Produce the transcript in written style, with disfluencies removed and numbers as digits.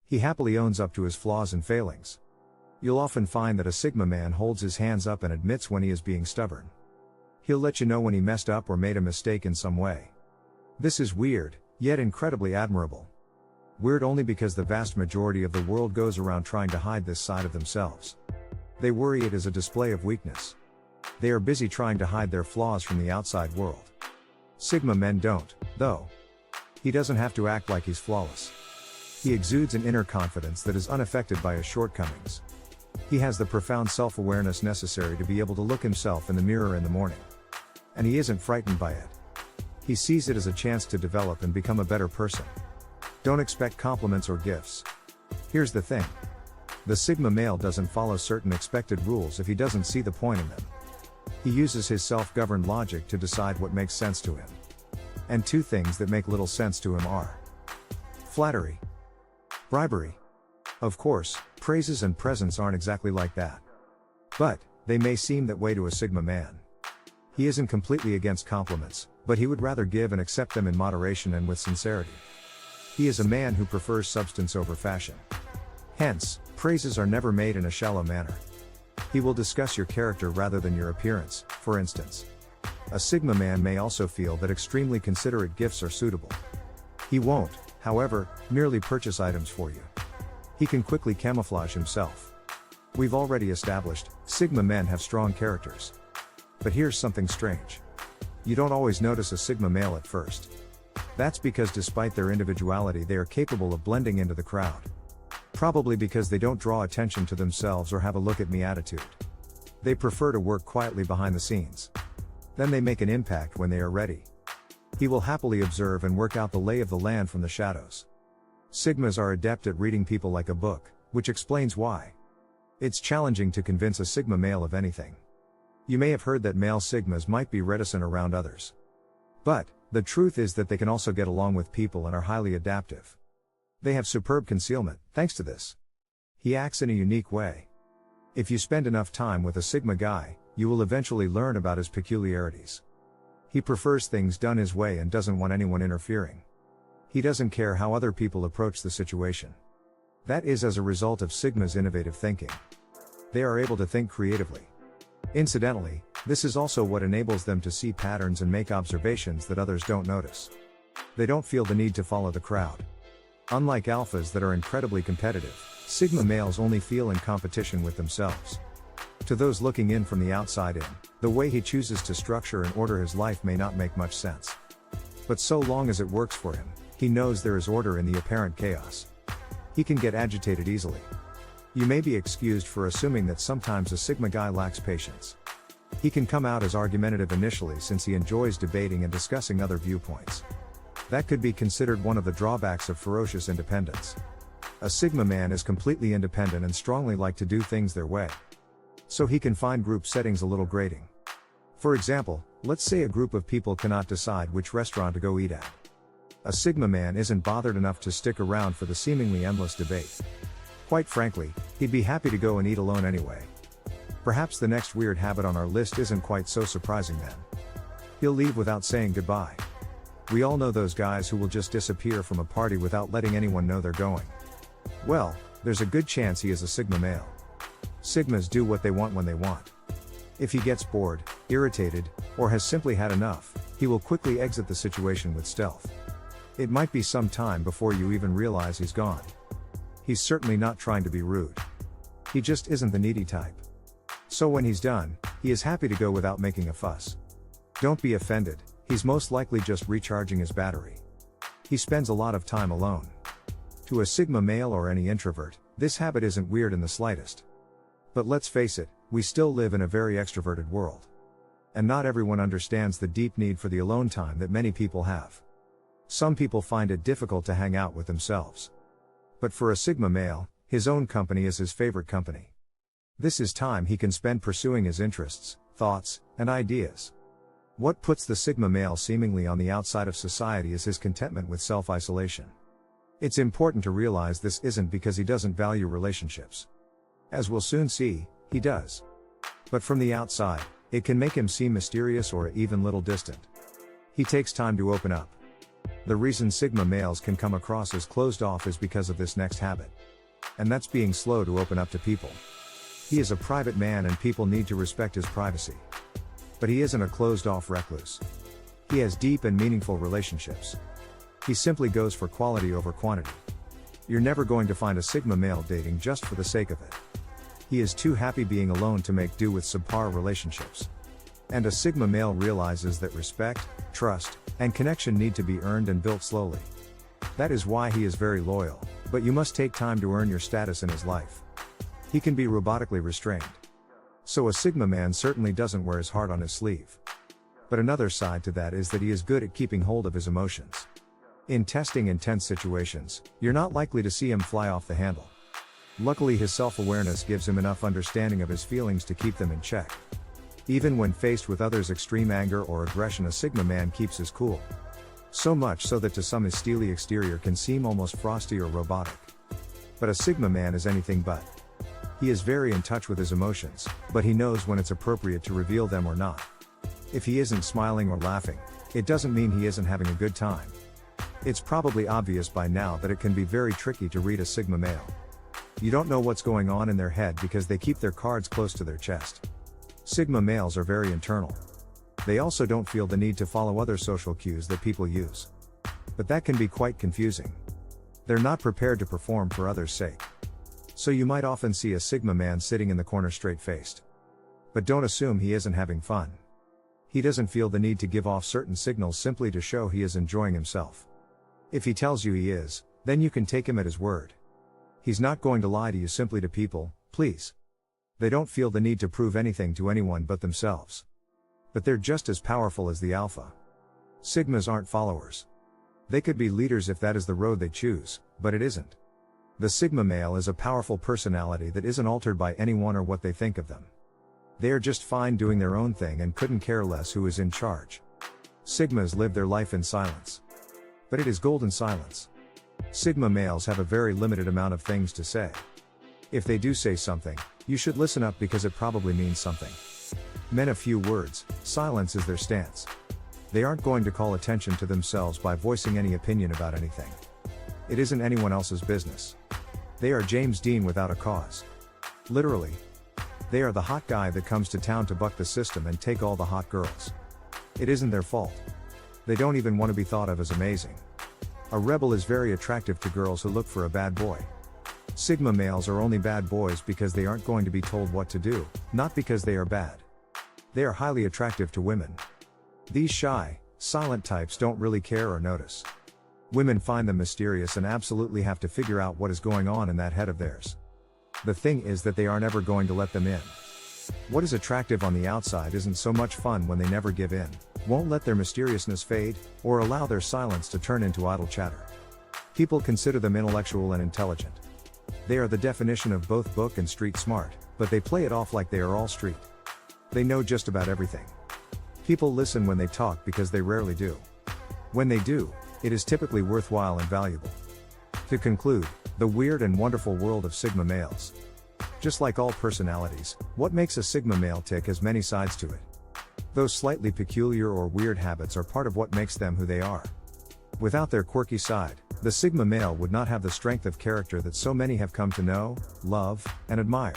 He happily owns up to his flaws and failings. You'll often find that a Sigma man holds his hands up and admits when he is being stubborn. He'll let you know when he messed up or made a mistake in some way. This is weird, yet incredibly admirable. Weird only because the vast majority of the world goes around trying to hide this side of themselves. They worry it is a display of weakness. They are busy trying to hide their flaws from the outside world. Sigma men don't, though. He doesn't have to act like he's flawless. He exudes an inner confidence that is unaffected by his shortcomings. He has the profound self-awareness necessary to be able to look himself in the mirror in the morning. And he isn't frightened by it. He sees it as a chance to develop and become a better person. Don't expect compliments or gifts. Here's the thing. The Sigma male doesn't follow certain expected rules if he doesn't see the point in them. He uses his self-governed logic to decide what makes sense to him. And two things that make little sense to him are flattery, bribery. Of course, praises and presents aren't exactly like that. But they may seem that way to a Sigma man. He isn't completely against compliments, but he would rather give and accept them in moderation and with sincerity. He is a man who prefers substance over fashion. Hence, praises are never made in a shallow manner. He will discuss your character rather than your appearance, for instance. A Sigma man may also feel that extremely considerate gifts are suitable. He won't, however, merely purchase items for you. He can quickly camouflage himself. We've already established, Sigma men have strong characters. But here's something strange. You don't always notice a Sigma male at first. That's because despite their individuality they are capable of blending into the crowd. Probably because they don't draw attention to themselves or have a look at me attitude. They prefer to work quietly behind the scenes. Then they make an impact when they are ready. He will happily observe and work out the lay of the land from the shadows. Sigmas are adept at reading people like a book, which explains why it's challenging to convince a Sigma male of anything. You may have heard that male Sigmas might be reticent around others. But the truth is that they can also get along with people and are highly adaptive. They have superb concealment, thanks to this. He acts in a unique way. If you spend enough time with a Sigma guy, you will eventually learn about his peculiarities. He prefers things done his way and doesn't want anyone interfering. He doesn't care how other people approach the situation. That is as a result of Sigma's innovative thinking. They are able to think creatively. Incidentally, this is also what enables them to see patterns and make observations that others don't notice. They don't feel the need to follow the crowd. Unlike alphas that are incredibly competitive, Sigma males only feel in competition with themselves. To those looking in from the outside in, the way he chooses to structure and order his life may not make much sense. But so long as it works for him, he knows there is order in the apparent chaos. He can get agitated easily. You may be excused for assuming that sometimes a Sigma guy lacks patience. He can come out as argumentative initially since he enjoys debating and discussing other viewpoints. That could be considered one of the drawbacks of ferocious independence. A Sigma man is completely independent and strongly like to do things their way. So he can find group settings a little grating. For example, let's say a group of people cannot decide which restaurant to go eat at. A Sigma man isn't bothered enough to stick around for the seemingly endless debate. Quite frankly, he'd be happy to go and eat alone anyway. Perhaps the next weird habit on our list isn't quite so surprising then. He'll leave without saying goodbye. We all know those guys who will just disappear from a party without letting anyone know they're going. Well, there's a good chance he is a Sigma male. Sigmas do what they want when they want. If he gets bored, irritated, or has simply had enough, he will quickly exit the situation with stealth. It might be some time before you even realize he's gone. He's certainly not trying to be rude. He just isn't the needy type. So when he's done, he is happy to go without making a fuss. Don't be offended, he's most likely just recharging his battery. He spends a lot of time alone. To a Sigma male or any introvert, this habit isn't weird in the slightest. But let's face it, we still live in a very extroverted world. And not everyone understands the deep need for the alone time that many people have. Some people find it difficult to hang out with themselves. But for a Sigma male, his own company is his favorite company. This is time he can spend pursuing his interests, thoughts, and ideas. What puts the Sigma male seemingly on the outside of society is his contentment with self-isolation. It's important to realize this isn't because he doesn't value relationships. As we'll soon see, he does. But from the outside, it can make him seem mysterious or even little distant. He takes time to open up. The reason Sigma males can come across as closed off is because of this next habit. And that's being slow to open up to people. He is a private man and people need to respect his privacy. But he isn't a closed off recluse. He has deep and meaningful relationships. He simply goes for quality over quantity. You're never going to find a Sigma male dating just for the sake of it. He is too happy being alone to make do with subpar relationships. And a Sigma male realizes that respect, trust, and connection need to be earned and built slowly. That is why he is very loyal, but you must take time to earn your status in his life. He can be robotically restrained. So a Sigma man certainly doesn't wear his heart on his sleeve. But another side to that is that he is good at keeping hold of his emotions. In testing intense situations, you're not likely to see him fly off the handle. Luckily his self-awareness gives him enough understanding of his feelings to keep them in check. Even when faced with others' extreme anger or aggression, a Sigma man keeps his cool. So much so that to some his steely exterior can seem almost frosty or robotic. But a Sigma man is anything but. He is very in touch with his emotions, but he knows when it's appropriate to reveal them or not. If he isn't smiling or laughing, it doesn't mean he isn't having a good time. It's probably obvious by now that it can be very tricky to read a Sigma male. You don't know what's going on in their head because they keep their cards close to their chest. Sigma males are very internal. They also don't feel the need to follow other social cues that people use. But that can be quite confusing. They're not prepared to perform for others' sake. So you might often see a Sigma man sitting in the corner straight-faced. But don't assume he isn't having fun. He doesn't feel the need to give off certain signals simply to show he is enjoying himself. If he tells you he is, then you can take him at his word. He's not going to lie to you simply to people, please. They don't feel the need to prove anything to anyone but themselves. But they're just as powerful as the alpha. Sigmas aren't followers. They could be leaders if that is the road they choose, but it isn't. The Sigma male is a powerful personality that isn't altered by anyone or what they think of them. They are just fine doing their own thing and couldn't care less who is in charge. Sigmas live their life in silence. But it is golden silence. Sigma males have a very limited amount of things to say. If they do say something, you should listen up because it probably means something. Men of few words, silence is their stance. They aren't going to call attention to themselves by voicing any opinion about anything. It isn't anyone else's business. They are James Dean without a cause. Literally. They are the hot guy that comes to town to buck the system and take all the hot girls. It isn't their fault. They don't even want to be thought of as amazing. A rebel is very attractive to girls who look for a bad boy. Sigma males are only bad boys because they aren't going to be told what to do, not because they are bad. They are highly attractive to women. These shy, silent types don't really care or notice. Women find them mysterious and absolutely have to figure out what is going on in that head of theirs. The thing is that they are never going to let them in. What is attractive on the outside isn't so much fun when they never give in, won't let their mysteriousness fade, or allow their silence to turn into idle chatter. People consider them intellectual and intelligent. They are the definition of both book and street smart, but they play it off like they are all street. They know just about everything. People listen when they talk because they rarely do. When they do, it is typically worthwhile and valuable. To conclude, the weird and wonderful world of Sigma males. Just like all personalities, what makes a Sigma male tick has many sides to it. Those slightly peculiar or weird habits are part of what makes them who they are. Without their quirky side, the Sigma male would not have the strength of character that so many have come to know, love, and admire.